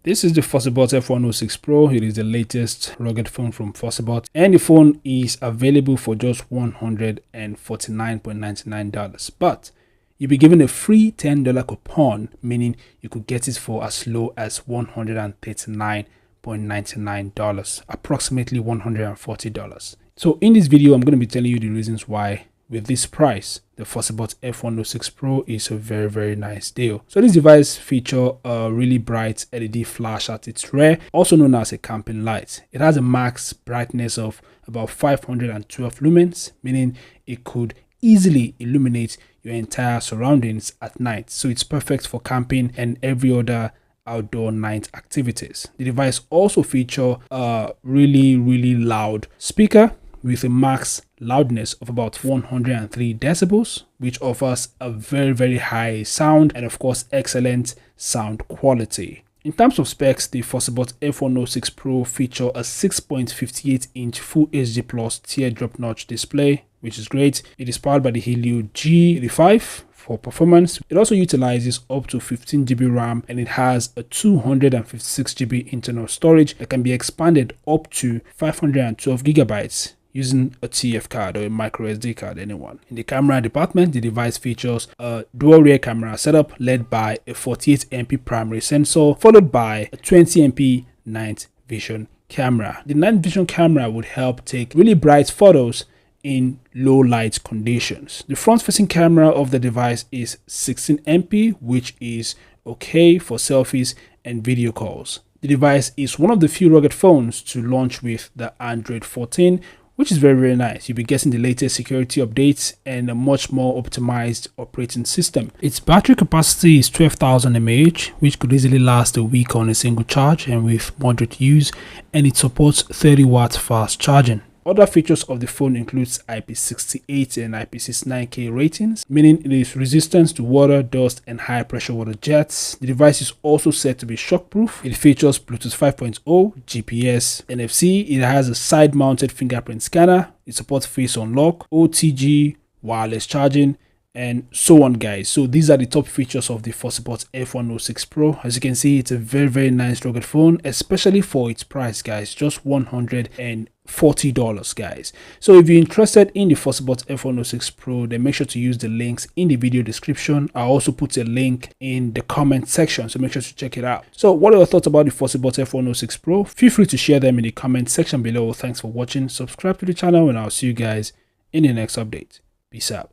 This is the FOSSIBOT F106 Pro. It is the latest rugged phone from FOSSIBOT, and the phone is available for just $149.99. But you'll be given a free $10 coupon, meaning you could get it for as low as $139.99, approximately $140. So in this video, I'm going to be telling you the reasons why with this price, the FOSSIBOT F106 Pro is a very nice deal. So this device features a really bright LED flash at its rear, also known as a camping light. It has a max brightness of about 512 lumens, meaning it could easily illuminate your entire surroundings at night. So it's perfect for camping and every other outdoor night activities. The device also features a really loud speaker with a max loudness of about 103 decibels, which offers a very high sound and of course excellent sound quality. In terms of specs, the FOSSIBOT F106 Pro features a 6.58-inch Full HD Plus teardrop notch display, which is great. It is powered by the Helio G85 for performance. It also utilizes up to 15 GB RAM, and it has a 256 GB internal storage that can be expanded up to 512 GB using a TF card or a micro SD card, anyone. In the camera department, the device features a dual rear camera setup led by a 48MP primary sensor, followed by a 20MP night vision camera. The night vision camera would help take really bright photos in low light conditions. The front facing camera of the device is 16MP, which is okay for selfies and video calls. The device is one of the few rugged phones to launch with the Android 14, which is very nice. You'll be getting the latest security updates and a much more optimized operating system. Its battery capacity is 12,000 mAh, which could easily last a week on a single charge and with moderate use, and it supports 30-watt fast charging. Other features of the phone includes IP68 and IP69K ratings, meaning it is resistant to water, dust, and high pressure water jets. The device is also said to be shockproof. It features Bluetooth 5.0, GPS, NFC. It has a side-mounted fingerprint scanner. It supports face unlock, OTG, wireless charging, and so on, guys. So these are the top features of the FOSSIBOT F106 Pro. As you can see, it's a very nice rugged phone, especially for its price, guys, just $140, guys. So if you're interested in the FOSSIBOT F106 Pro, then make sure to use the links in the video description. I also put a link in the comment section, so make sure to check it out. So what are your thoughts about the FOSSIBOT F106 Pro? Feel free to share them in the comment section below. Thanks for watching. Subscribe to the channel, and I'll see you guys in the next update. Peace out.